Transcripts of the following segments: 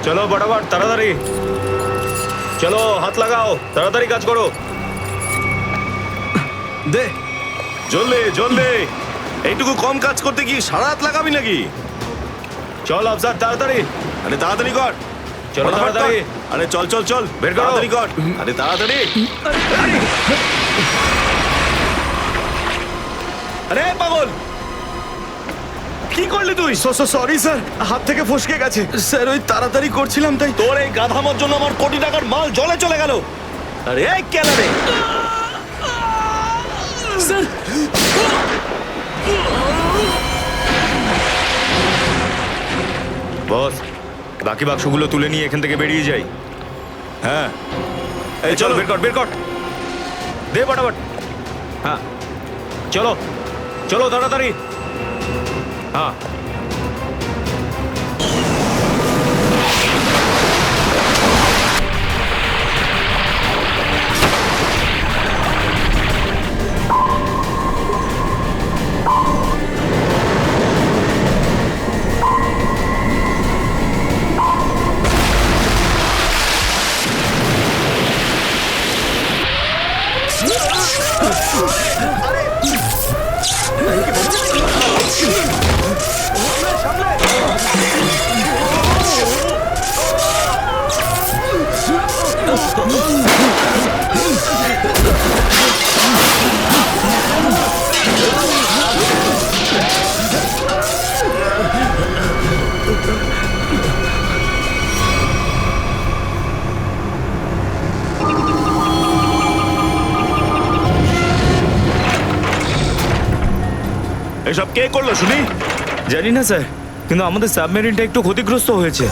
চলো ফটাফট, তাড়াতাড়ি চলো, হাত লাগাও, তাড়াতাড়ি কাজ করো। দে, জলদি জলদি। এইটুকু কম কাজ করতে কি সারা রাত লাগাবি নাকি? চল আফসার, তাড়াতাড়ি। আরে তাড়াতাড়ি কর। চলো ফটাফট তাড়াতাড়ি। কর। আরে চল চল চল, বের করো। তাড়াতাড়ি কর। আরে তাড়াতাড়ি। আরে পাগল, কি করলি তুই? সরি স্যার, হাত থেকে ফসকে গেছে স্যার, ওই তাড়াতাড়ি করছিলাম তাই। তোর এই গাধামোর জন্য আমার কোটি টাকার মাল জলে চলে গেল। আরে এই কেলা রে। স্যার, বস, বাকি বাক্সগুলো তুলে নিয়ে এখান থেকে বেরিয়ে যাই। হ্যাঁ, এই চলো, বের কর, বের কর, দে ফটাফট। হ্যাঁ চলো চলো তাড়াতাড়ি। হ্যাঁ এসব কে করলো শুনি? জানি না স্যার, কিন্তু আমাদের সাবমেরিনটা একটু ক্ষতিগ্রস্ত হয়েছে।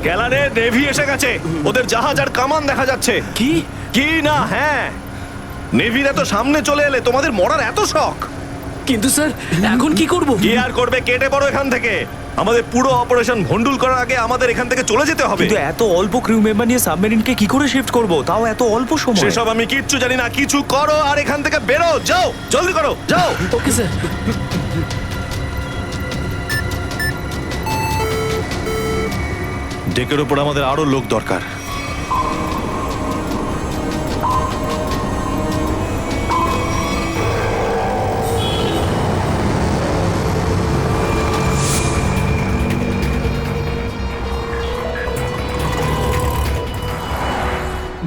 কেলা রে, নেভি এসে গেছে। ওদের জাহাজ আর কামান দেখা যাচ্ছে। কি? কি না? হ্যাঁ, নেভির এত সামনে চলে এলে তোমাদের মরার এত শখ। কিন্তু স্যার, এখন কি করব? কি আর করবে, কেটে পড়ো এখান থেকে। আমাদের পুরো অপারেশন ভন্ডুল করার আগে আমাদের এখান থেকে চলে যেতে হবে। কিন্তু এত অল্প ক্রিউ মেম্বার নিয়ে সাবমেরিনকে কি করে শিফট করব, তাও এত অল্প সময়? সেসব আমি কিচ্ছু জানি না। কিছু করো আর এখান থেকে বেরো। যাও, জলদি করো, যাও। Okay sir. ডেকের উপর আমাদের আরো লোক দরকার।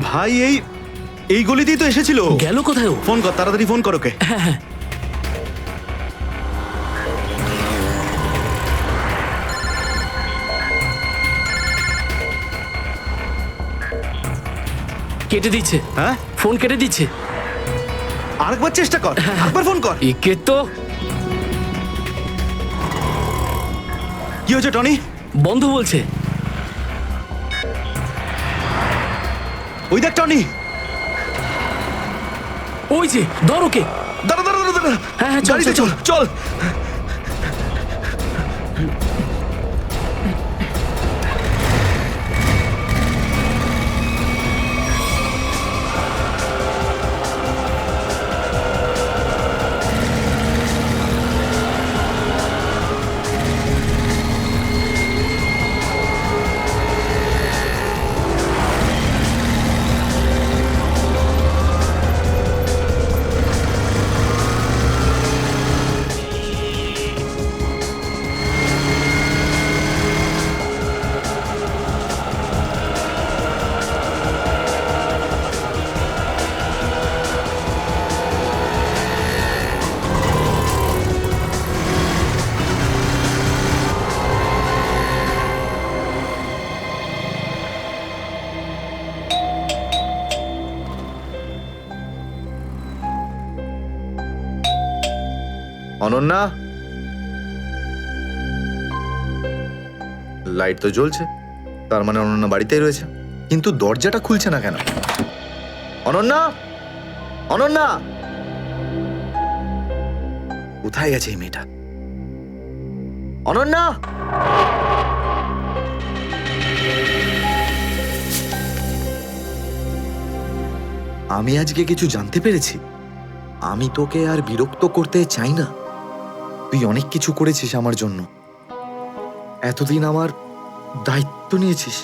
ভাই এই গলিতেই তো এসেছিল। গেল কোথায় ও? ফোন কর, তাড়াতাড়ি ফোন কর ওকে। কেটে দিচ্ছে। হ্যাঁ, ফোন কেটে দিচ্ছে। আরেকবার চেষ্টা কর, আরেকবার ফোন কর। একে তো কি হয়েছে টনি? বন্ধ বলছে। ওই দেখ টনি। ওই যে, ধর ওকে। দাঁড়া দাঁড়া দাঁড়া দাঁড়া। হ্যাঁ, হ্যাঁ, চল, গাড়িতে চল, চল চল। অনন্যা, লাইট তো জ্বলছে, তার মানে অনন্যা বাড়িতেই রয়েছে, কিন্তু দরজাটা খুলছে না কেন? অনন্যা, অনন্যা, কোথায় গেছে এই মেয়েটা? অনন্যা, আমি আজকে কিছু জানতে পেরেছি। আমি তোকে আর বিরক্ত করতে চাই না। তুই অনেক কিছু করেছিস আমার জন্য, এতদিন আমার দায়িত্ব নিয়েছিস।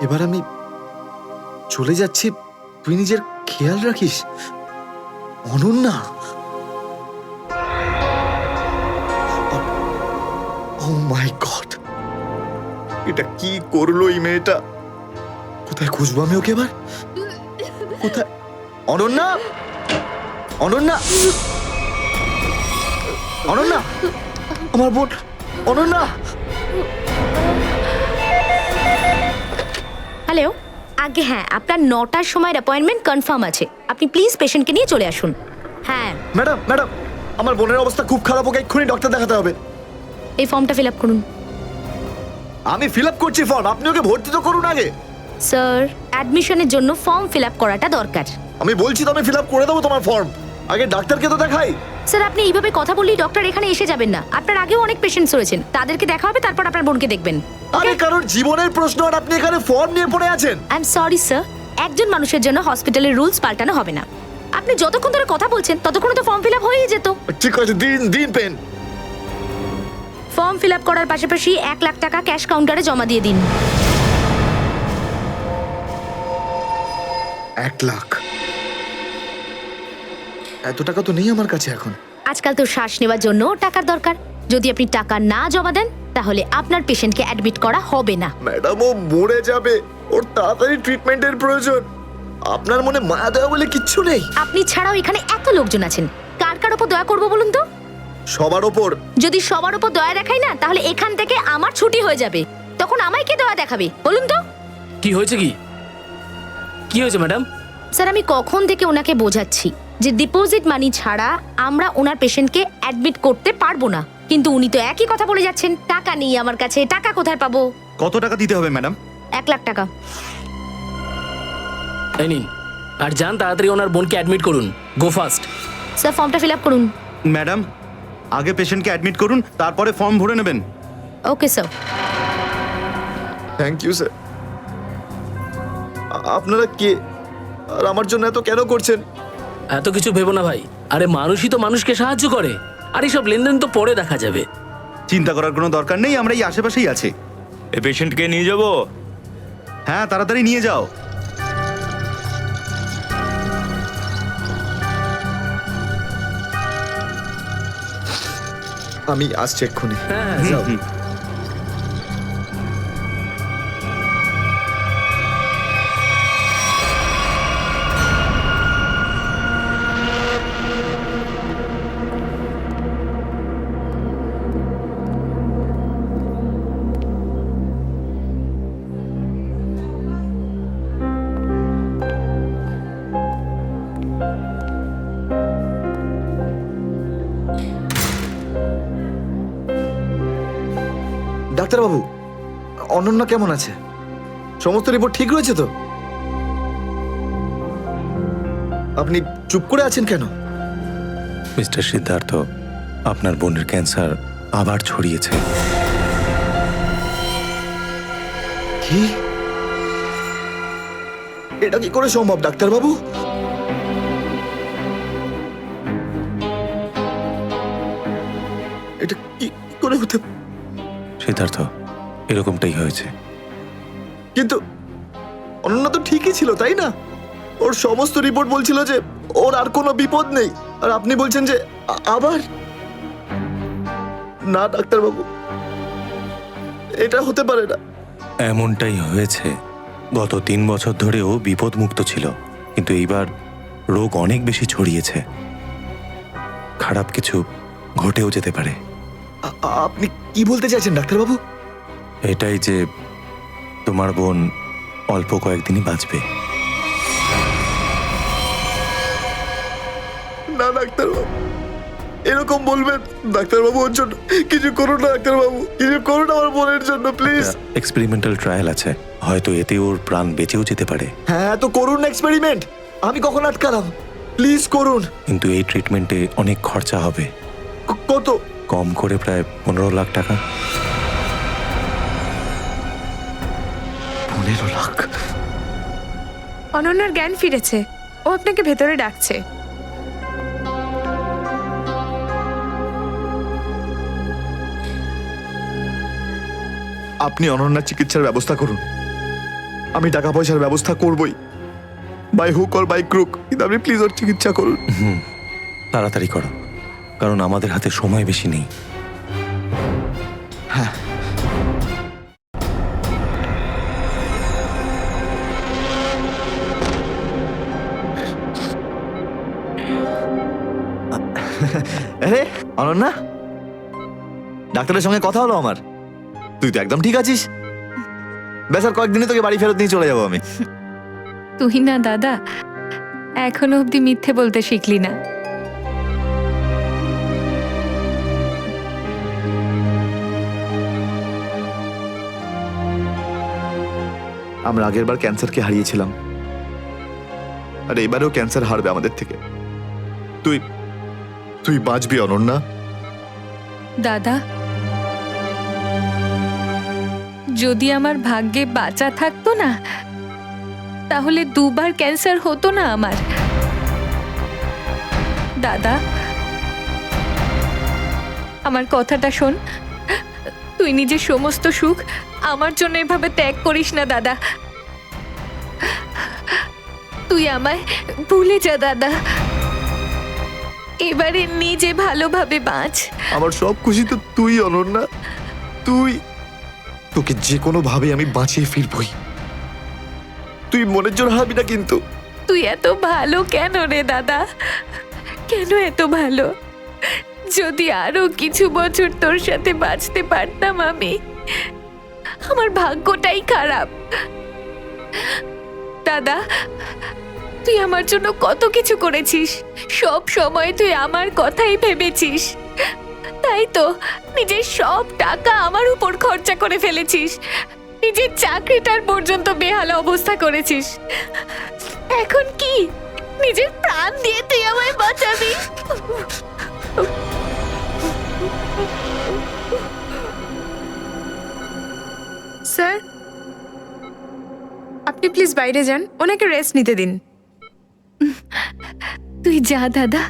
এবার আমি চলে যাচ্ছি, তুই নিজের খেয়াল রাখিস। অনন্যা, ও মাই গড, এটা কি করলো এই মেয়েটা? কোথায় খুঁজবো আমি ওকে এবার? কোথায়? অনন্যা, অনন্যা, অনন্যা, আমার বোন অনন্যা। হ্যালো, আগে হ্যাঁ, আপনার 9টার সময় অ্যাপয়েন্টমেন্ট কনফার্ম আছে। আপনি প্লিজ পেশেন্টকে নিয়ে চলে আসুন। হ্যাঁ, ম্যাডাম, ম্যাডাম, আমার বোনের অবস্থা খুব খারাপ, ওকে এক্ষুনি ডক্টর দেখাতে হবে। এই ফর্মটা ফিল আপ করুন। আমি ফিল আপ করছি ফর্ম, আপনি ওকে ভর্তি তো করুন আগে। স্যার, অ্যাডমিশনের জন্য ফর্ম ফিল আপ করাটা দরকার। আমি বলছি তো আমি ফিল আপ করে দেবো তোমার ফর্ম, আগে ডাক্তারকে তো দেখাই। স্যার, আপনি এইভাবে কথা বললেই ডক্টর এখানে এসে যাবেন না। আপনার আগেও অনেক পেশেন্টস রয়েছেন, তাদেরকে দেখা হবে, তারপর আপনার বোনকে দেখবেন। আরে কারোর জীবনের প্রশ্ন আর আপনি এখানে ফর্ম নিয়ে পড়ে আছেন। আই এম সরি স্যার, একজন মানুষের জন্য হসপিটালের রুলস পাল্টানো হবে না। আপনি যতক্ষণ ধরে কথা বলছেন ততক্ষণ তো ফর্ম ফিল আপ হয়েই যেত। ঠিক আছে, দিন দিন পেন। ফর্ম ফিল আপ করার পাশাপাশি 1 লাখ টাকা ক্যাশ কাউন্টারে জমা দিয়ে দিন। 1 লাখ? এত টাকা তো নেই আমার কাছে এখন। আজকাল তো শ্বাস নেওয়ার জন্য টাকার দরকার। যদি আপনি টাকা না জমা দেন তাহলে আপনার পেশেন্টকে অ্যাডমিট করা হবে না। ম্যাডাম, ও মরে যাবে, ওর তাড়াতাড়ি ট্রিটমেন্টের প্রয়োজন। আপনার মনে মায়া দয়া বলে কিচ্ছু নেই? আপনি ছাড়াও এখানে এত লোকজন আছেন, কার কার উপর দয়া করবো বলুন তো? সবার ওপর। যদি সবার উপর দয়া দেখাই না, তাহলে এখান থেকে আমার ছুটি হয়ে যাবে। তখন আমায় কে দয়া দেখাবে বলুন তো? কি হয়েছে? কি হয়েছে ম্যাডাম? স্যার, আমি কখন থেকে ওনাকে বোঝাচ্ছি যে ডিপোজিট মানি ছাড়া আমরা ওনার পেশেন্টকে অ্যাডমিট করতে পারবো না, কিন্তু উনি তো একই কথা বলে যাচ্ছেন। টাকা নেই আমার কাছে, টাকা কোথায় পাবো? কত টাকা দিতে হবে ম্যাডাম? 1 লাখ টাকা। এই নিন, আর যান তাড়াতাড়ি ওনার বোনকে অ্যাডমিট করুন। Go fast. স্যার, ফর্মটা ফিল আপ করুন। ম্যাডাম, আগে পেশেন্টকে অ্যাডমিট করুন, তারপরে ফর্ম ভরে নেবেন। Okay sir. Thank you sir. আপনারা কে আর আমার জন্য এত কেন করছেন? এত কিছু ভেবো না ভাই, আরে মানুষই তো মানুষকে সাহায্য করে, আর এইসব লেনদেন তো পরে দেখা যাবে। চিন্তা করার কোনো দরকার নেই, আমরা এই আশেপাশেই আছি। এই পেশেন্টকে নিয়ে যাব? হ্যাঁ, তাড়াতাড়ি নিয়ে যাও। আমি আসছি এক্ষুনি। হ্যাঁ, যাও। ডাক্তারবাবু, অনন্যা কেমন আছে? সমস্ত রিপোর্ট ঠিক রয়েছে তো? আপনি চুপ করে আছেন কেন? মিস্টার সিদ্ধার্থ, আপনার বোনের ক্যান্সার আবার ছড়িয়েছে। কি? এটা কি করে সম্ভব ডাক্তারবাবু? এটা কি করে হতে? সিদ্ধার্থ, এরকমটাই হয়েছে। কিন্তু অনন্যা তো ঠিকই ছিল, তাই না? ওর সমস্ত রিপোর্ট বলছিল যে ওর আর কোনো বিপদ নেই, আর আপনি বলছেন যে আবার? না ডাক্তারবাবু, এটা হতে পারে না। এমনটাই হয়েছে। গত 3 বছর ধরেও বিপদ মুক্ত ছিল, কিন্তু এইবার রোগ অনেক বেশি ছড়িয়েছে। খারাপ কিছু ঘটেও যেতে পারে। আপনি কি বলতে চাইছেন ডাক্তারবাবু? এটাই যে তোমার বোন অল্প কয়েকদিনই বাঁচবে। না ডাক্তারবাবু, এরকম বলবেন? ডাক্তারবাবু, ওর জন্য কিছু করুন না ডাক্তারবাবু, কিছু করুন আমার বোনের জন্য প্লিজ। এক্সপেরিমেন্টাল ট্রায়াল আছে, হয়তো এতে ওর প্রাণ বেঁচেও যেতে পারে। হ্যাঁ, তো করুন না এক্সপেরিমেন্ট, আমি কখন আটকালাম? প্লিজ করুন। কিন্তু এই ট্রিটমেন্টে অনেক খরচা হবে। কত? কম করে প্রায় 15 লাখ টাকা। 15 লাখ? অনন্যার জ্ঞান ফিরেছে। ও আপনাকে ভেতরে ডাকছে। আপনি অনন্যার চিকিৎসার ব্যবস্থা করুন, আমি টাকা পয়সার ব্যবস্থা করবই, by hook or by crook, কিন্তু আপনি প্লিজ ওর চিকিৎসা করুন। তাড়াতাড়ি করো, কারণ আমাদের হাতে সময় বেশি নেই। আরে অনন্যা, ডাক্তারের সঙ্গে কথা হলো আমার, তুই তো একদম ঠিক আছিস। ব্যাস আর কয়েকদিনে তোকে বাড়ি ফেরত নিয়ে চলে যাবো আমি। তুই না দাদা এখনো অব্দি মিথ্যে বলতে শিখলি না। আমরা আগের বার ক্যান্সারকে হারিয়েছিলাম, আর এবারেও ক্যান্সার হারবে আমাদের থেকে। তুই তুই বাঁচবি অনন্যা। দাদা যদি আমার ভাগ্যে বাঁচা থাকতো না, তাহলে দুবার ক্যান্সার হতো না আমার। দাদা আমার কথাটা শোন, তুই নিজের সমস্ত সুখ আমার জন্য এভাবে ত্যাগ করিস না দাদা। তুই আমায় ভুলে যা দাদা, এবারে নিজে ভালোভাবে বাঁচ। আমার সব খুশি তো তুই অনন্যা, তুই, তোকে যে কোনো ভাবে আমি বাঁচিয়ে ফিরবই, তুই মনের জোর হারাবি না কিন্তু। তুই এত ভালো কেন রে দাদা, কেন এত ভালো? যদি আরো কিছু বছর তোর সাথে বাঁচতে পারতাম আমি, আমার ভাগ্যটাই খারাপ। দাদা তুই আমার জন্য কত কিছু করেছিস, সব সময় তুই আমার কথাই ভেবেছিস, তাই তো নিজের সব টাকা আমার উপর খরচা করে ফেলেছিস, নিজের চাকরিটার পর্যন্ত বেহালা অবস্থা করেছিস। এখন কি নিজের প্রাণ দিয়ে তুই আমায় বাঁচাবি? স্যার আপনি প্লিজ বাইরে যান, ওনাকে রেস্ট নিতে দিন। তুই যা দাদা।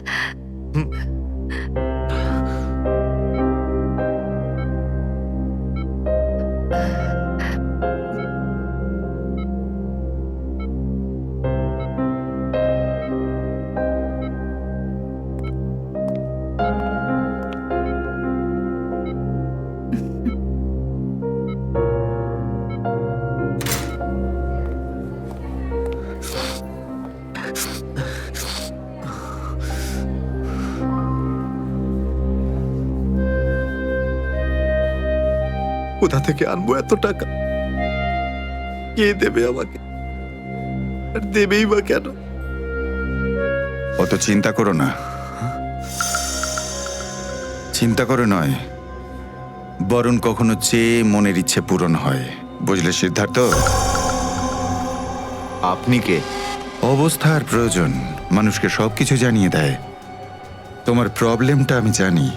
কোথা থেকে আনবো এত টাকা? কে দেবে আমাকে, আর দেবেই বা কেন? অত চিন্তা করো না, চিন্তা করে নয়, বরং কখনো চেয়ে মনের ইচ্ছে পূরণ হয়, বুঝলে সিদ্ধার্থ? আপনি কে? অবস্থার প্রয়োজন মানুষকে সবকিছু জানিয়ে দেয়। তোমার প্রবলেমটা আমি জানি,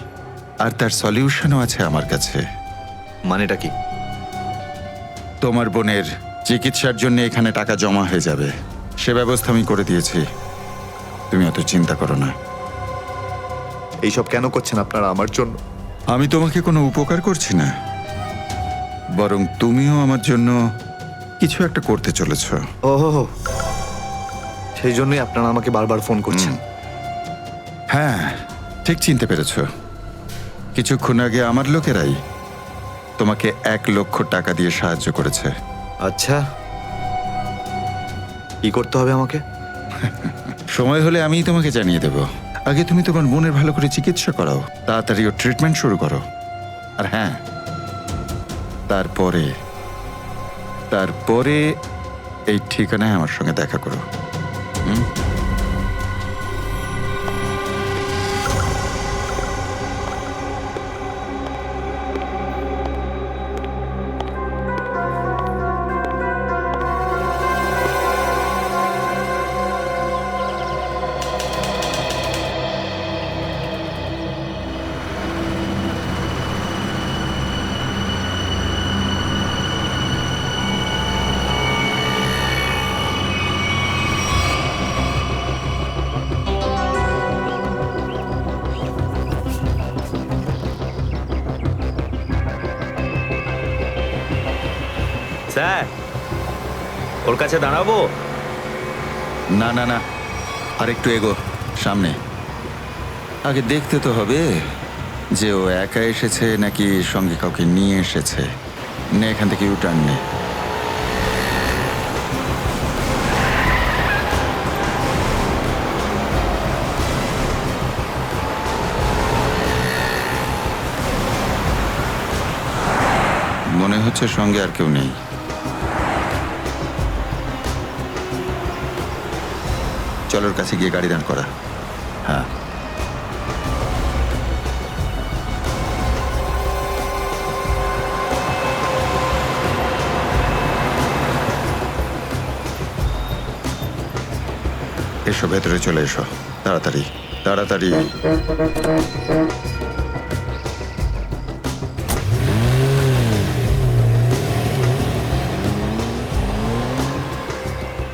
আর তার সলিউশনও আছে আমার কাছে। মানেটা কি? তোমার বোনের চিকিৎসার জন্য এখানে টাকা জমা হয়ে যাবে, সে ব্যবস্থা আমি করে দিয়েছি, তুমি অত চিন্তা করো না। এইসব কেন করছেন আপনারা আমার জন্য? আমি তোমাকে কোনো উপকার করছি না, বরং তুমিও আমার জন্য কিছু একটা করতে চলেছ। ওহো, সেই জন্যই আপনারা আমাকে বারবার ফোন করছেন। হ্যাঁ, ঠিক চিনতে পেরেছ। কিছুক্ষণ আগে আমার লোকেরাই তোমাকে 1 লক্ষ টাকা দিয়ে সাহায্য করেছে। আচ্ছা, কি করতে হবে আমাকে? সময় হলে আমিই তোমাকে জানিয়ে দেব। আগে তুমি তোমার বোনের ভালো করে চিকিৎসা করাও, তাড়াতাড়ি ওর ট্রিটমেন্ট শুরু করো। আর হ্যাঁ, তারপরে তারপরে এই ঠিকানায় আমার সঙ্গে দেখা করো। হ্যাঁ, ওর কাছে দাঁড়াবো? না না না, আর একটু এগো সামনে। আগে দেখতে তো হবে যে ও একা এসেছে নাকি সঙ্গে কাউকে নিয়ে এসেছে। নে এখান থেকে ইউটার্ন নে। মনে হচ্ছে সঙ্গে আর কেউ নেই। চলোর কাছে গিয়ে গাড়ি দাঁড় করা। হ্যাঁ, এসো ভেতরে চলে এসো, তাড়াতাড়ি তাড়াতাড়ি।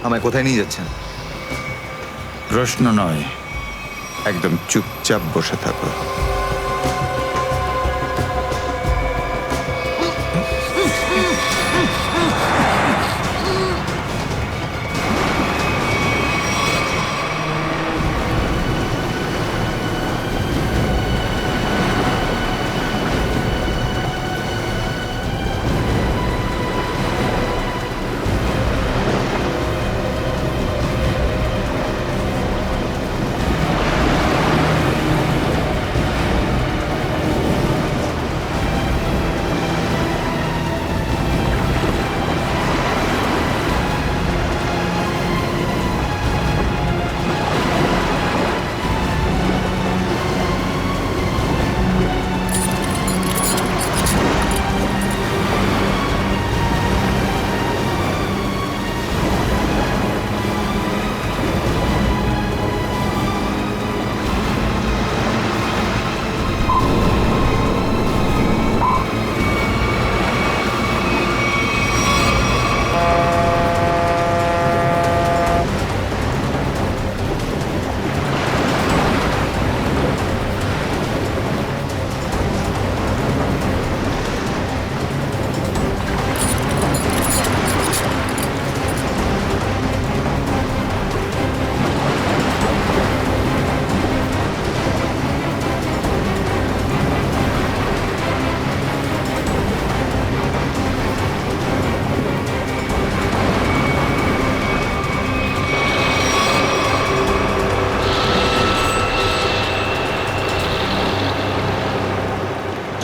আমায় কোথায় নিয়ে যাচ্ছেন? প্রশ্ন নয়, একদম চুপচাপ বসে থাকো।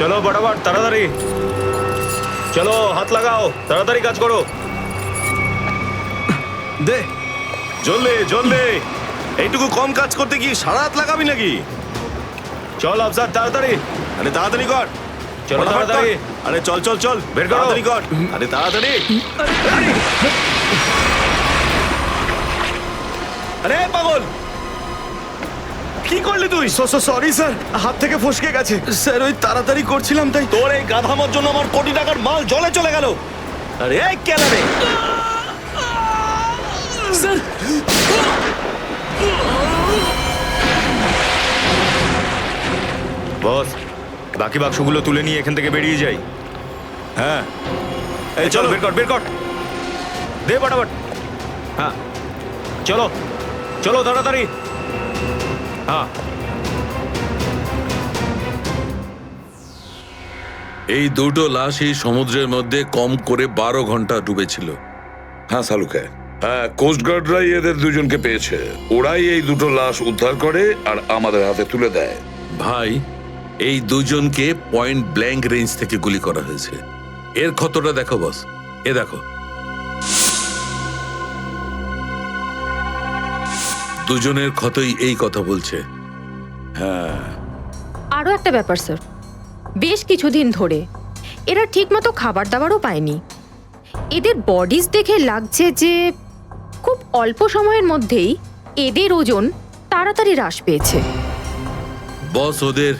চলো বটাবট, তাড়াতাড়ি চলো, হাত লাগাও, তাড়াতাড়ি কাজ করো। দে, জলদি জলদি। এইটুকু কম কাজ করতে কি সারা রাত লাগাবি নাকি? চল আফসার, তাড়াতাড়ি। আরে তাড়াতাড়ি কর। চলো তাড়াতাড়ি। আরে চল চল চল, বের করো। তাড়াতাড়ি কর। আরে তাড়াতাড়ি। আরে পাগল, কি করলি তুই? সরি স্যার, হাত থেকে ফসকে গেছে স্যার। ওই তাড়াতাড়ি করছিলাম তাই। তোর এই গাধামার জন্য আমার কোটি টাকার মাল জলে চলে গেল। আরে এই কেলারে, স্যার, বস, বাকি বাক্সগুলো তুলে নিয়ে এখান থেকে বেরিয়ে যাই। হ্যাঁ এই চলো, বের কর বের কর, দে বটাবট। হ্যাঁ চলো চলো তাড়াতাড়ি। হ্যাঁ, এই দুটো লাশই সমুদ্রের মধ্যে কম করে 12 ঘন্টা ডুবেছিল। হ্যাঁ সালুকে, হ্যাঁ কোস্টগার্ডরাই এদের দুজনকে পেয়েছে। ওরাই এই দুটো লাশ উদ্ধার করে আর আমাদের হাতে তুলে দেয়। ভাই, এই দুজনকে পয়েন্ট ব্ল্যাঙ্ক রেঞ্জ থেকে গুলি করা হয়েছে। এর ক্ষতটা দেখো বস, এ দেখো। দুজনের ক্ষতই এই কথা বলছে। হ্যাঁ, আরও একটা ব্যাপার স্যার, বেশ কিছুদিন ধরে এরা ঠিকমতো খাবার দাবারও পায়নি। এদের বডিজ দেখে লাগছে যে খুব অল্প সময়ের মধ্যেই এদের ওজন তাড়াতাড়ি হ্রাস পেয়েছে। বস, ওদের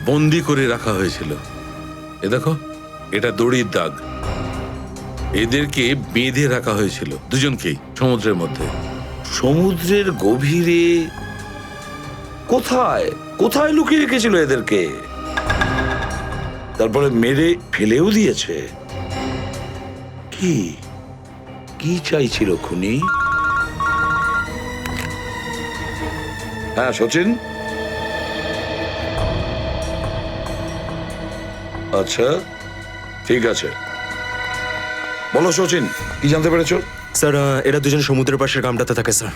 বন্দি করে রাখা হয়েছিল। এ দেখো, এটা দড়ির দাগ। এদেরকে বেঁধে রাখা হয়েছিল দুজনকেই সমুদ্রের মধ্যে। সমুদ্রের গভীরে কোথায় কোথায় লুকিয়ে রেখেছিল এদেরকে? তারপরে মেরে ফেলেও দিয়েছে। কি কি চাইছিল খুনি? হ্যাঁ সচিন, আচ্ছা ঠিক আছে, বলো সচিন, কি জানতে পেরেছো? স্যার এরা দুজন সমুদ্রের পাশের গ্রামটাতে থাকে স্যার।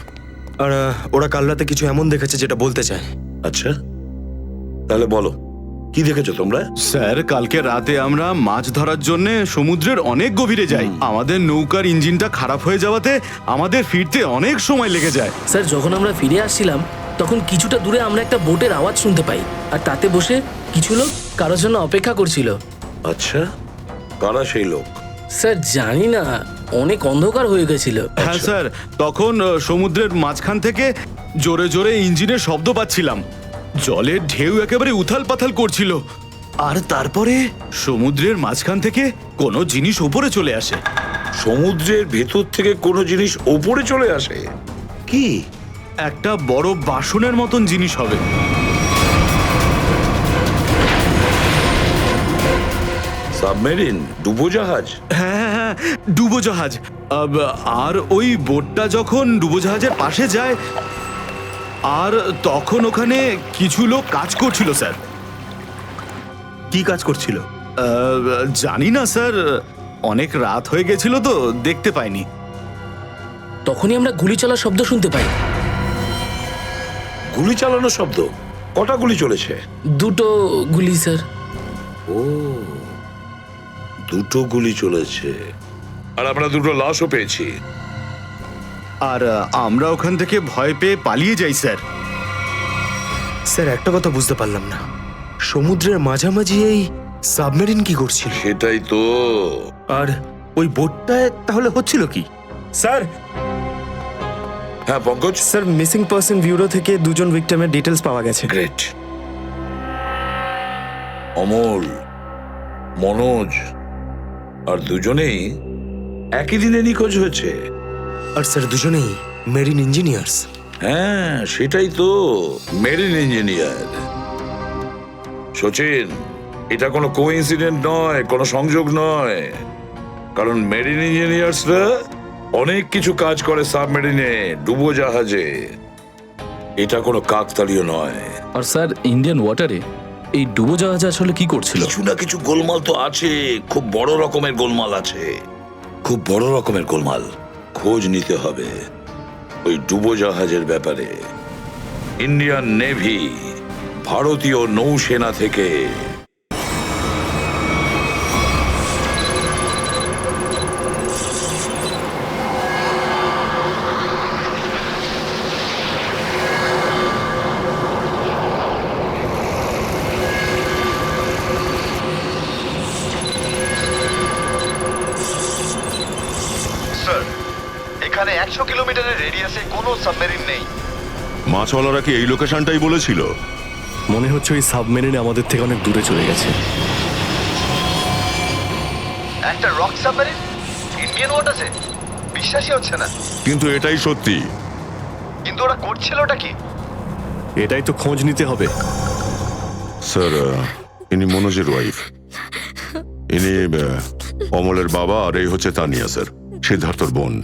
আর ওরা কাল রাতে কিছু এমন দেখেছে যেটা বলতে চায়। আচ্ছা, তাহলে বলো কি দেখেছো তোমরা? স্যার কালকে রাতে আমরা মাছ ধরার জন্য সমুদ্রের অনেক গভীরে যাই। আমাদের নৌকার ইঞ্জিনটা খারাপ হয়ে যাওয়াতে আমাদের ফিরতে অনেক সময় লেগে যায়। স্যার যখন আমরা ফিরে আসছিলাম তখন কিছুটা দূরে আমরা একটা বোটের আওয়াজ শুনতে পাই, আর তাতে বসে কিছু লোক কারোর জন্য অপেক্ষা করছিল। আচ্ছা, কারা সেই লোক? স্যার জানি না, অনেক অন্ধকার হয়ে গেছিল। হ্যাঁ স্যার, তখন সমুদ্রের মাঝখান থেকে জোরে জোরে ইঞ্জিনের শব্দ পাচ্ছিলাম। জলের ঢেউ একেবারে উথাল পাথাল করছিল, আর তারপরে সমুদ্রের মাঝখান থেকে কোনো জিনিস উপরে চলে আসে। সমুদ্রের ভেতর থেকে কোনো জিনিস ওপরে চলে আসে? কি? একটা বড় বাসনের মতন জিনিস হবে। সাবমেরিন, ডুবোজাহাজ? হ্যাঁ হ্যাঁ, ডুবোজাহাজ। আর ওই বোটটা যখন ডুবোজাহাজের পাশে যায়, আর তখন ওখানে কিছু লোক কাজ করছিল স্যার। কি কাজ করছিল? জানি না স্যার, অনেক রাত হয়ে গেছিল তো দেখতে পাইনি। তখনই আমরা গুলি চলার শব্দ শুনতে পাই। গুলি চালানোর শব্দ? কটা গুলি চলেছে? দুটো গুলি স্যার। ও, দুটো গুলি চলেছে। আর আমরা দুটো লাশও পেয়েছি। আর আমরা ওখান থেকে ভয় পেয়ে পালিয়ে যাই স্যার। স্যার একটা কথা বুঝতে পারলাম না, সমুদ্রের মাঝামাঝি এই সাবমেরিন কি করছিল? সেটাই তো। আর ওই বোটটায় তাহলে হচ্ছিল কি? স্যার, হ্যাঁ Pankaj. Sir missing person bureau থেকে দুজন ভিক্টিমের ডিটেলস পাওয়া গেছে। গ্রেট। অমল, মনোজ আর দুজনেই একই দিনে নিখোঁজ হয়েছে। আর স্যার দুজনেই মেরিন ইঞ্জিনিয়ার্স। হ্যাঁ সেটাই তো, মেরিন ইঞ্জিনিয়ার। সচিন, এটা কোনো কোইন্সিডেন্ট নয়, কোনো সংযোগ নয়, কারণ মেরিন ইঞ্জিনিয়ার্সরা অনেক কিছু কাজ করে সাবমেরিনে, ডুবোজাহাজে। এটা কোনো কাকতালীয় নয়। আর স্যার ইন্ডিয়ান ওয়াটারে এই ডুবোজাহাজ আসলে কি করছিল? কিছু না কিছু গোলমাল তো আছে, খুব বড় রকমের গোলমাল আছে, খুব বড় রকমের গোলমাল। খোঁজ নিতে হবে ওই ডুবোজাহাজের ব্যাপারে। ইন্ডিয়ান নেভি, ভারতীয় নৌসেনা থেকে এখানে 100 কিলোমিটারের রেডিয়াসে কোনো সাবমেরিন নেই। মাছওয়ালারা কি এই লোকেশনটাই বলেছিল? মনে হচ্ছে ওই সাবমেরিন আমাদের থেকে অনেক দূরে চলে গেছে। একটা রক সাবমেরিন ইন্ডিয়ান ওয়াটারে? বিশ্বাসই হচ্ছে না। কিন্তু এটাই সত্যি। কিন্তু ওরা করছিলটা কি? এটাই তো খোঁজ নিতে হবে। স্যার, ইনি মনোজের ওয়াইফ, ইনি অমলের বাবা, আর এই হচ্ছে তানিয়া স্যার, সিদ্ধার্থর বোন।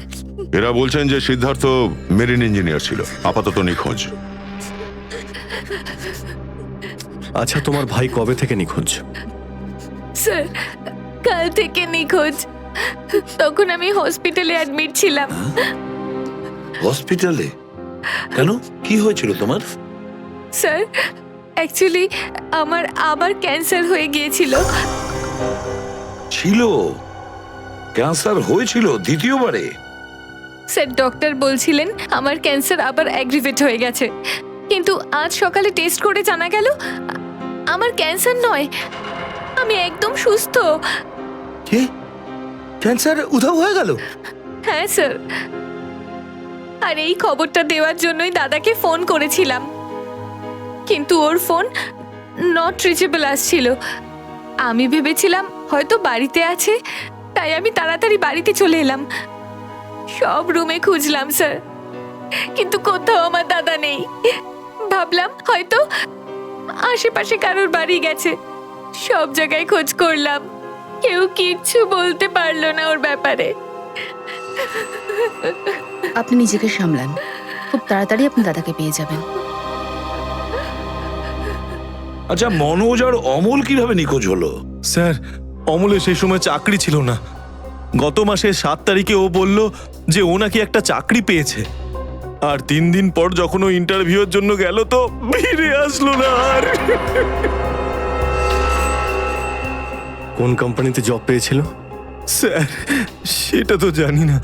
এরা বলছেন যে সিদ্ধার্থ মেরিন ইঞ্জিনিয়ার ছিল, আপাতত নিখোঁজ। আচ্ছা, তোমার ভাই কবে থেকে নিখোঁজ? স্যার কাল থেকে নিখোঁজ। তখন আমি হসপিটালে অ্যাডমিট ছিলাম। হসপিটালে? কেন, কি হয়েছিল তোমার? স্যার অ্যাকচুয়ালি আমার আবার ক্যান্সার হয়ে গিয়েছিল। ছিল? ক্যান্সার হয়েছিল দ্বিতীয়বারে? স্যার ডক্টর বলছিলেন আমার ক্যান্সার আবার অ্যাগ্রিভেট হয়ে গেছে, কিন্তু আজ সকালে টেস্ট করে জানা গেল আমার ক্যান্সার নয়, আমি একদম সুস্থ। কি? ক্যান্সার উধাও হয়ে গেল? হ্যাঁ স্যার, আর এই খবরটা দেওয়ার জন্যই দাদাকে ফোন করেছিলাম, কিন্তু ওর ফোন নট রিচেবল আসছিল। আমি ভেবেছিলাম হয়তো বাড়িতে আছে, তাই আমি তাড়াতাড়ি বাড়িতে চলে এলাম। সব রুমে খুঁজলাম স্যার, কিন্তু কোথাও আমার দাদা নেই। ভাবলাম হয়তো আশেপাশে কারোর বাড়ি গেছে। সব জায়গায় খোঁজ করলাম, কেউ কিচ্ছু বলতে পারলো না ওর ব্যাপারে। আপনি নিজেকে সামলান, খুব তাড়াতাড়ি আপনি দাদাকে পেয়ে যাবেন। আচ্ছা, মনোজ আর অমল কিভাবে নিখোঁজ হলো? স্যার, অমলের সেই সময় চাকরি ছিল না। গত মাসের 7 তারিখে ও বলল যে ও নাকি একটা চাকরি পেয়েছে, আর 3 দিন পর যখন ও ইন্টারভিউর জন্য গেল তো ফিরে আসলো না আর। কোন কোম্পানিতে জব পেয়েছিল? স্যার, সেটা তো জানি না,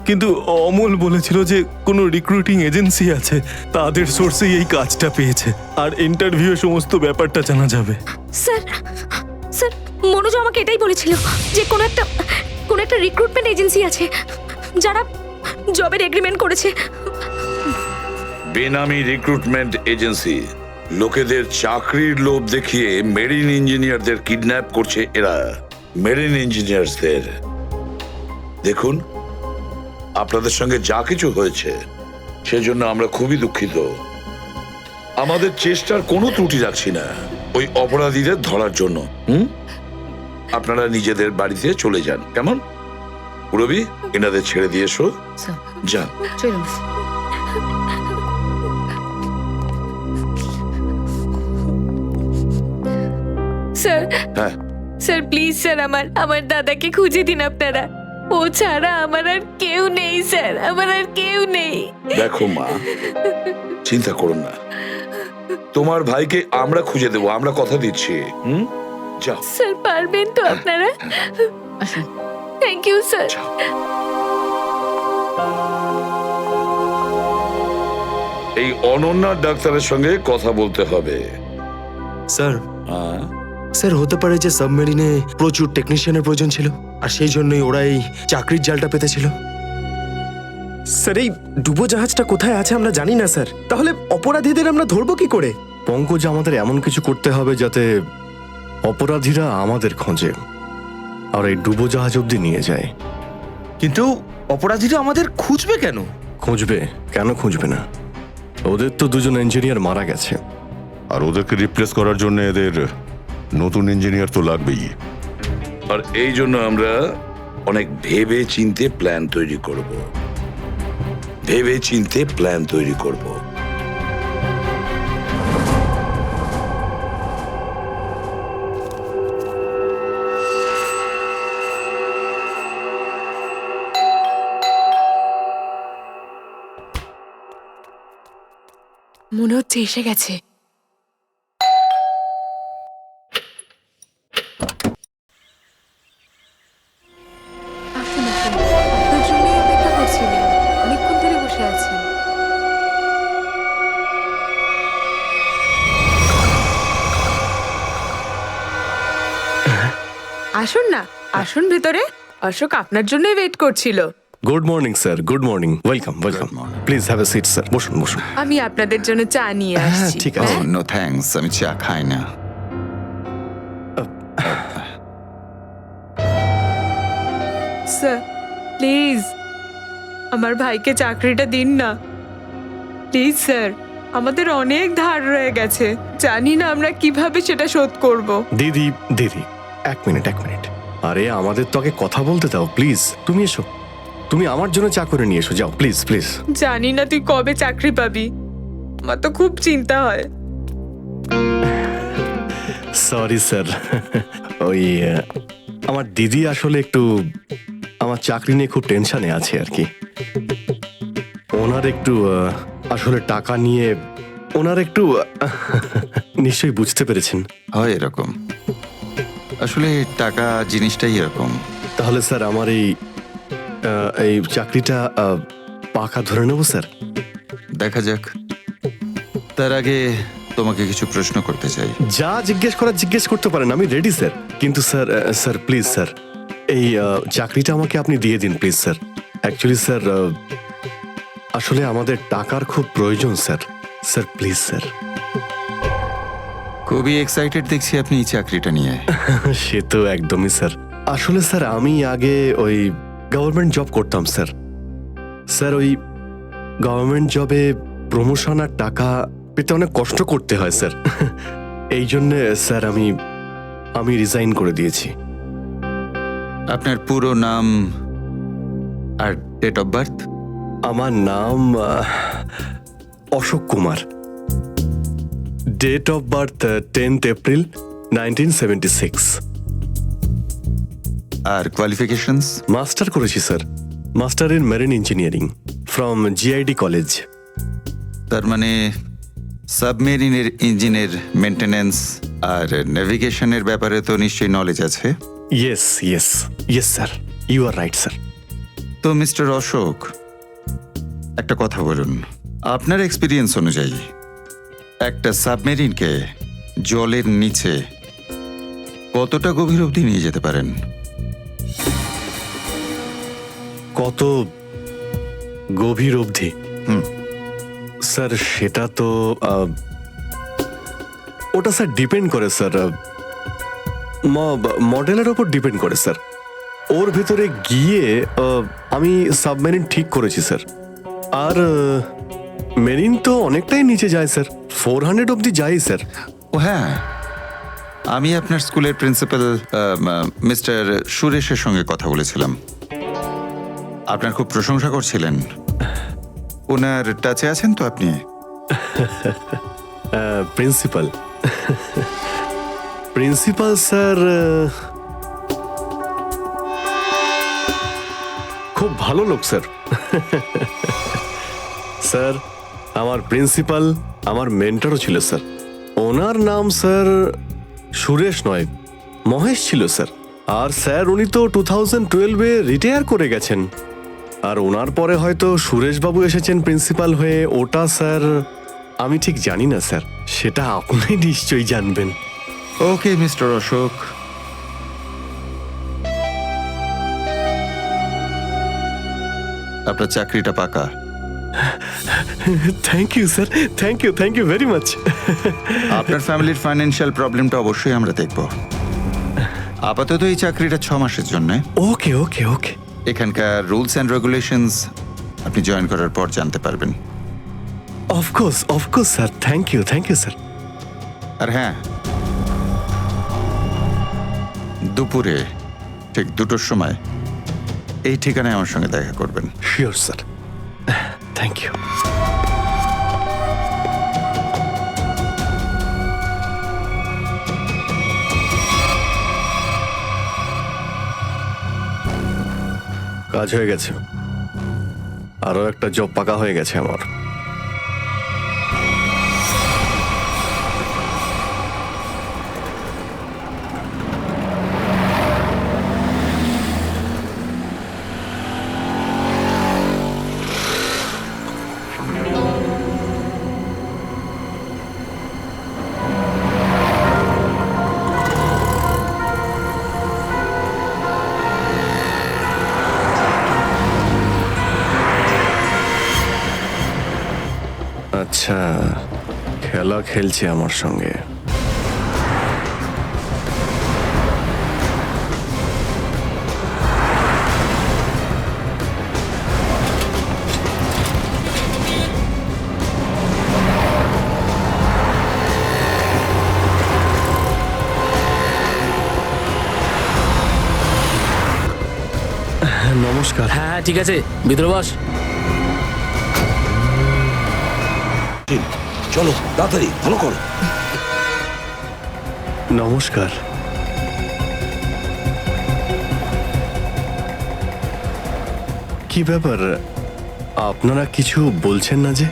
কিন্তু অমল বলেছিল যে কোনো রিক্রুটিং এজেন্সি আছে, তাদের সোর্সেই এই কাজটা পেয়েছে, আর ইন্টারভিউ সমস্ত ব্যাপারটা জানা যাবে। স্যার, স্যার, মনোজ আমাকে এটাই বলেছিল যে কোনো একটা রিক্রুটমেন্ট এজেন্সি আছে যারা জবের এগ্রিমেন্ট করেছে। বেনামি রিক্রুটমেন্ট এজেন্সি লোকেদের চাকরির লোভ দেখিয়ে মেরিন ইঞ্জিনিয়ারদের কিডন্যাপ করছে এরা। মেরিন ইঞ্জিনিয়ারদের দেখুন, আপনাদের সঙ্গে যা কিছু হয়েছে সেজন্য আমরা খুবই দুঃখিত। আমাদের চেষ্টার কোনো ত্রুটি রাখছি না ওই অপরাধীদের ধরার জন্য। আপনারা নিজেদের বাড়িতে চলে যান, কেমন? রবি, এনাদের ছেড়ে দিয়ে এসো। যান। চলুন। স্যার, হ্যাঁ, স্যার প্লিজ স্যার, আমার দাদাকে খুঁজে দিন আপনারা। ও ছাড়া আমার আর কেউ নেই স্যার, আমার আর কেউ নেই। দেখো মা, চিন্তা করুন না, তোমার ভাইকে আমরা খুঁজে দেবো, আমরা কথা দিচ্ছি। যাও স্যার, পারবেন তো আপনারা? Thank you sir. এই অনন্যা ডাক্তারের সঙ্গে কথা বলতে হবে। স্যার, স্যার হতে পারে যে সাবমেরিনে প্রচুর টেকনিশিয়ানের প্রয়োজন ছিল, আর সেই জন্যই ওরা এই চাকরির জালটা পেতেছিল। স্যার, এই ডুবো জাহাজটা কোথায় আছে আমরা জানি না স্যার, তাহলে অপরাধীদের আমরা ধরবো কি করে? পঙ্কজ, আমাদের এমন কিছু করতে হবে যাতে অপরাধীরা আমাদের খোঁজে আর এই ডুবো জাহাজ অব্দি নিয়ে যায়। কিন্তু অপরাধীরা আমাদের খুঁজবে কেন? খুঁজবে কেন? খুঁজবে না? ওদের তো 2জন ইঞ্জিনিয়ার মারা গেছে, আর ওদেরকে রিপ্লেস করার জন্য এদের নতুন ইঞ্জিনিয়ার তো লাগবেই। আর এই জন্য আমরা অনেক ভেবে চিন্তে প্ল্যান তৈরি করব। ভেবে চিন্তে প্ল্যান তৈরি করব। মনে হচ্ছে এসে গেছে। আসুন, আসুন, আপনার জন্যই অপেক্ষা করছিলাম, অনেকক্ষণ ধরে বসে আছেন। আসুন না, আসুন ভেতরে। অশোক আপনার জন্যই ওয়েট করছিল। Good morning sir, good morning, welcome welcome. Please have a seat sir, বসুন বসুন। আমি আপনাদের জন্য চা নিয়ে আসছি। ঠিক আছে। নো থ্যাঙ্কস, আমি চা খাই না। স্যার প্লিজ আমার ভাইকে চাকরিটা দিন না, প্লিজ স্যার। আমাদের অনেক ধার রয়ে গেছে, জানি না আমরা কিভাবে সেটা শোধ করব। দিদি দিদি, এক মিনিট। আরে আমাদের তো আগে কথা বলতে দাও প্লিজ। তুমি এসো, তুমি আমার জন্য চা করে নিয়ে এসো, যাও প্লিজ প্লিজ। জানি না তুই কবে চাকরি পাবি, আমার তো খুব চিন্তা হয়। সরি স্যার, ওই আমার দিদি আসলে একটু আমার চাকরি নিয়ে খুব টেনশনে আছে আর কি। ওনার একটু আসলে টাকা নিয়ে ওনার একটু নিশ্চয়ই বুঝতে পেরেছেন। হয় এরকম, আসলে টাকা জিনিসটাই এরকম। তাহলে স্যার আমার এই চাকরিটা পাকা ধরে নেব স্যার? দেখা যাক, তার আগে তোমাকে কিছু প্রশ্ন করতে চাই। যা জিজ্ঞেস করতে পারেন, আমি রেডি স্যার। কিন্তু স্যার প্লিজ স্যার, এই চাকরিটা আমাকে আপনি দিয়ে দিন প্লিজ স্যার। অ্যাকচুয়ালি স্যার, আসলে আমাদের টাকার খুব প্রয়োজন স্যার। Sir please sir. খুবই এক্সাইটেড দেখছি আপনি এই চাকরিটা নিয়ে। সে তো একদমই স্যার। আসলে স্যার আমি আগে ওই গভর্নমেন্ট জব করতাম স্যার। স্যার ওই গভর্নমেন্ট জবে প্রমোশন আর টাকা পেতে অনেক কষ্ট করতে হয় স্যার। এই জন্যে স্যার আমি রিজাইন করে দিয়েছি। আপনার পুরো নাম আর ডেট অফ বার্থ? আমার নাম Ashok Kumar. Date of birth 10th April 1976। আর কোয়ালিফিকেশনস? মাস্টার করেছি sir, master in marine engineering from GID college. তার মানে সাবমেরিনের ইঞ্জিনের মেনটেন্যান্স আর নেভিগেশনের ব্যাপারে তো নিশ্চয়ই নলেজ আছে। Yes yes yes sir, you are right sir. তো মিস্টার অশোক, একটা কথা বলুন, আপনার এক্সপিরিয়েন্স অনুযায়ী একটা সাবমেরিনকে জলের নিচে কতটা গভীর অবধি নিয়ে যেতে পারেন? কত গভীর অবধি? স্যার সেটা তো ওটা স্যার ডিপেন্ড করে স্যার, মডেলের ওপর ডিপেন্ড করে স্যার। ওর ভেতরে গিয়ে আমি সাবমেরিন ঠিক করেছি স্যার। আর মেরিন তো অনেকটাই নিচে যায় স্যার, 400 অবধি যাই স্যার। ও হ্যাঁ, আমি আপনার স্কুলের প্রিন্সিপাল মিস্টার সুরেশের সঙ্গে কথা বলেছিলাম, আপনার খুব প্রশংসা করছিলেন। ওনার টাচে আছেন তো আপনি? প্রিন্সিপাল প্রিন্সিপাল স্যার খুব ভালো লোক স্যার। স্যার আমার প্রিন্সিপাল আমার মেন্টরও ছিল স্যার। ওনার নাম স্যার সুরেশ নয়, মহেশ ছিল স্যার। আর স্যার উনি তো 2012-এ রিটায়ার করে গেছেন। আর ওনার পরে হয়তো সুরেশবাবু এসেছেন প্রিন্সিপাল হয়ে, ওটা স্যার আমি ঠিক জানি না স্যার, সেটা আপনি নিশ্চয়ই জানবেন। ওকে মিস্টার অশোক, আপনার চাকরিটা পাকা। Thank you sir, thank you very much. আপনার ফ্যামিলির ফাইন্যান্সিয়াল প্রবলেমটা অবশ্যই আমরা দেখব। আপাতত এই চাকরিটা 6 মাসের জন্য। ওকে ওকে ওকে। এখানকার রুলস অ্যান্ড রেগুলেশনস আপনি জয়েন করার পর জানতে পারবেন। Of course sir, thank you sir. আর হ্যাঁ, দুপুরে ঠিক 2টোর সময় এই ঠিকানায় আমার সঙ্গে দেখা করবেন। Sure sir, thank you. কাজ হয়ে গেছে, আরো একটা জব পাকা হয়ে গেছে আমার। আচ্ছা, খেলা খেলছে আমার সঙ্গে। নমস্কার। হ্যাঁ ঠিক আছে, ভিতরে বস। চলো তাড়াতাড়ি, ভালো করো। নমস্কার। কি ব্যাপার, আপনারা কিছু বলছেন না যে?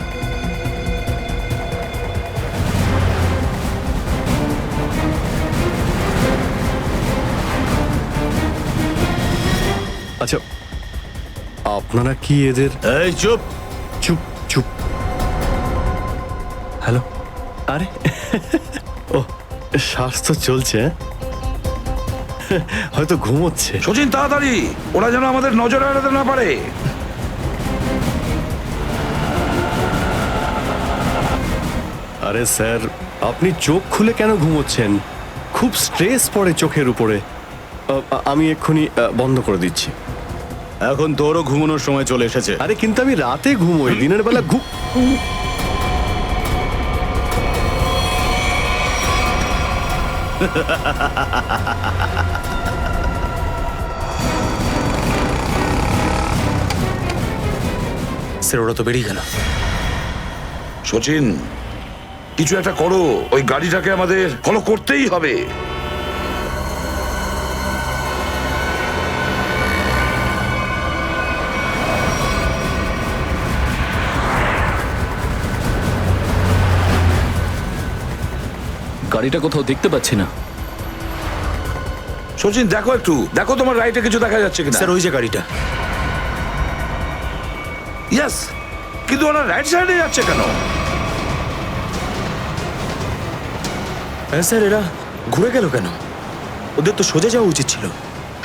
আচ্ছা, আপনারা কি এদের... এই চুপ চুপ চুপ। হ্যালো, আরে ও শ্বাস তো চলছে, হয়তো ঘুমোচ্ছে। সচিন তাড়াতাড়ি, ওরা যেন আমাদের নজরে এড়াতে না পারে। আরে স্যার, আপনি চোখ খুলে কেন ঘুমোচ্ছেন? খুব স্ট্রেস পড়ে চোখের উপরে। আমি এক্ষুনি বন্ধ করে দিচ্ছি। এখন তোরও ঘুমানোর সময় চলে এসেছে। আরে কিন্তু আমি রাতে ঘুমোই, দিনের বেলা স্যার ওরা তো বেরিয়ে গেল। সচিন, কিছু একটা করো, ওই গাড়িটাকে আমাদের ফলো করতেই হবে। গাড়িটা কোথাও দেখতে পাচ্ছি না। সচিন দেখো একটু, দেখো তোমার রাইটে কিছু দেখা যাচ্ছে কিনা। স্যার ওই যে গাড়িটা। ইয়েস, কিন্তু ওরা রাইট সাইডে যাচ্ছে কেন? হ্যাঁ স্যার, এরা ঘুরে গেল কেন? ওদের তো সোজা যাওয়া উচিত ছিল,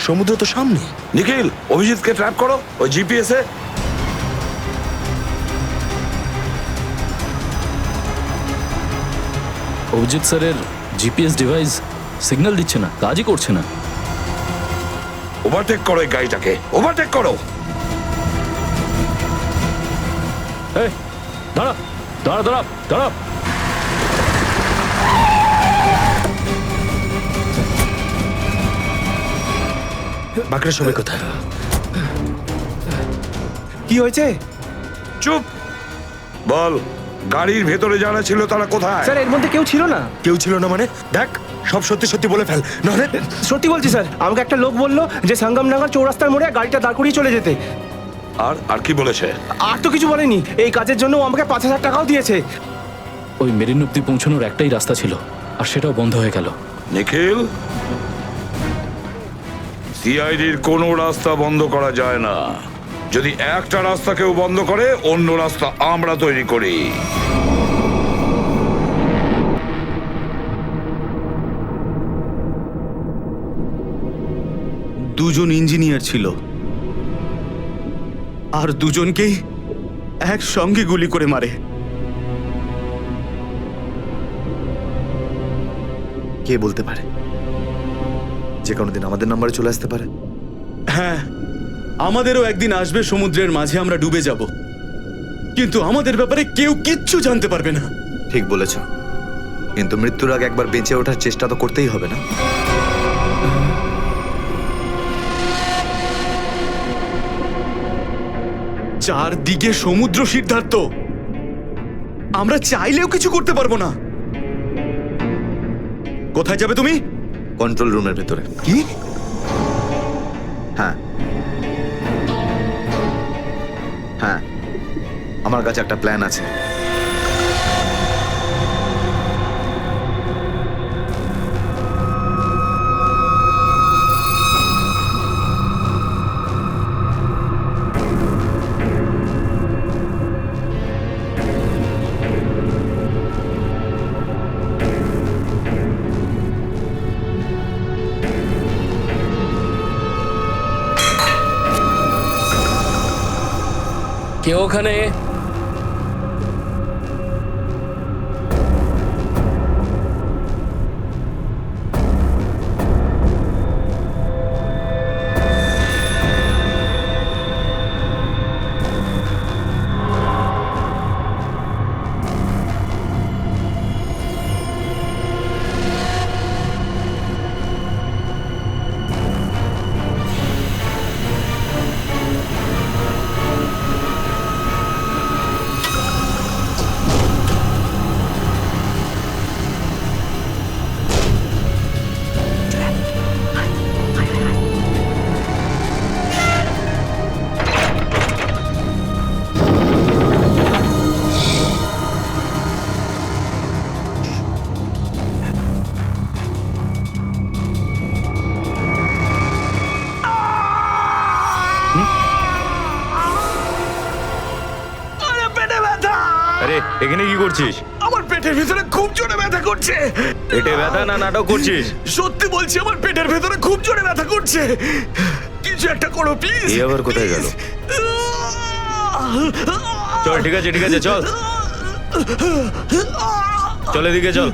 সমুদ্র তো সামনে। নিখিল, অভিজিৎকে ট্র্যাপ করো ওই জিপিএস এ। অভিজিৎ স্যারের জিপিএস ডিভাইস সিগন্যাল দিচ্ছে না, কাজই করছে না। ওভারটেক করো এই গাড়িটাকে, ওভারটেক করো। এই দাঁড়া দাঁড়া দাঁড়া দাঁড়া। বাকিরা সবাই কোথায়? কি হয়েছে? চুপ, বল গাড়ির ভেতরে যারা ছিল তারা কোথায়? স্যার এর মধ্যে কেউ ছিল না। কেউ ছিল না মানে? দেখ, সব সত্যি সত্যি বলে ফেল, নাহলে। সত্যি বলছি স্যার, আমাকে একটা লোক বললো যে সঙ্গমনগর চৌরাস্তার মোড়ে গাড়িটা দাঁড় করিয়ে চলে যেতে। আর কি বলেছে? আর তো কিছু বলেনি। এই কাজের জন্য ও আমাকে 5,000 টাকাও দিয়েছে। ওই মেরিন অব্দি পৌঁছানোর একটাই রাস্তা ছিল, আর সেটাও বন্ধ হয়ে গেল। নিখিল, সিআইডির কোনো রাস্তা বন্ধ করা যায় না। যদি একটা রাস্তা কেউ বন্ধ করে, অন্য রাস্তা আমরা তৈরি করি। দুজন ইঞ্জিনিয়ার ছিল, আর দুজনকেই একসঙ্গে গুলি করে মারে। কে বলতে পারে? যে কোনো দিন আমাদের নাম্বারে চলে আসতে পারে। হ্যাঁ, আমাদেরও একদিন আসবে, সমুদ্রের মাঝে আমরা ডুবে যাব, কিন্তু আমাদের ব্যাপারে কেউ কিচ্ছু জানতে পারবে না। ঠিক বলেছ, কিন্তু মৃত্যুর আগে একবার বেঁচে ওঠার চেষ্টা তো করতেই হবে না? চারদিকে সমুদ্র, সিদ্ধার্থ, আমরা চাইলেও কিছু করতে পারবো না। কোথায় যাবে তুমি? কন্ট্রোল রুমের ভেতরে। কি? হ্যাঁ হ্যাঁ, আমার কাছে একটা প্ল্যান আছে। কে ওখানে? আরে এখানে কি করছিস? আমার পেটের ভিতরে খুব জোরে ব্যথা করছে। পেটে ব্যথা না নাটক করছিস? সত্যি বলছি, আমার পেটের ভেতরে খুব জোরে ব্যথা করছে। কিছু একটা করো প্লিজ। এই আবার কোথায় গেল? চল, ঠিক আছে ঠিক আছে, চল চল, এদিকে চল।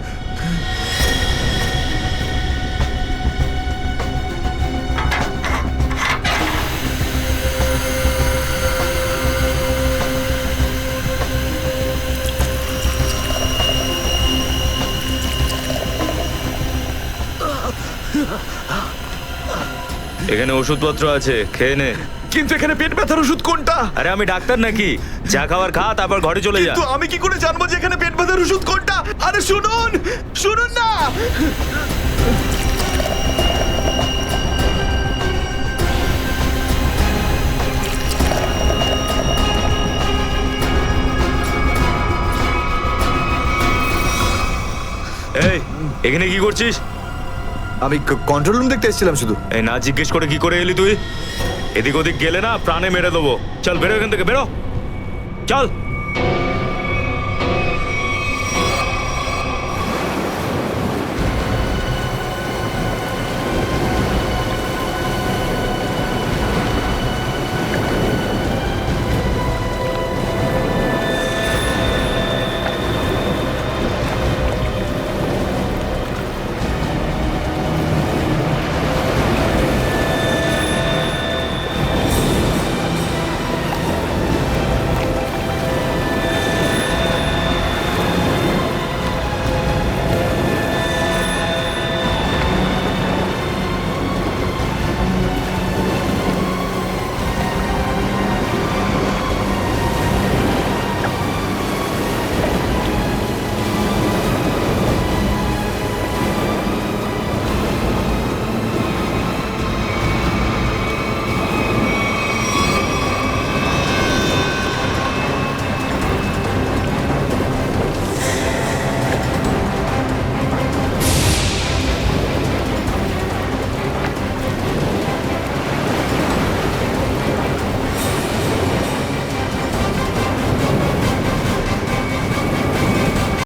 এখানে ওষুধপত্র আছে, খেয়ে নে। কিন্তু এখানে পেট ব্যথার ওষুধ কোনটা? আরে আমি ডাক্তার নাকি? যা খাবার খা, তারপর ঘরে চলে যা। কিন্তু আমি কি করে জানবো যে এখানে পেট ব্যথার ওষুধ কোনটা? আরে শুনুন, শুনুন না। এই, এখানে কি করছিস? আমি কন্ট্রোল রুম দেখতে এসেছিলাম শুধু। এই না জিজ্ঞেস করে কি করে এলি তুই? এদিক ওদিক গেলে না প্রাণে মেরে দেবো। চল বেরো এখান থেকে, বেরো চল।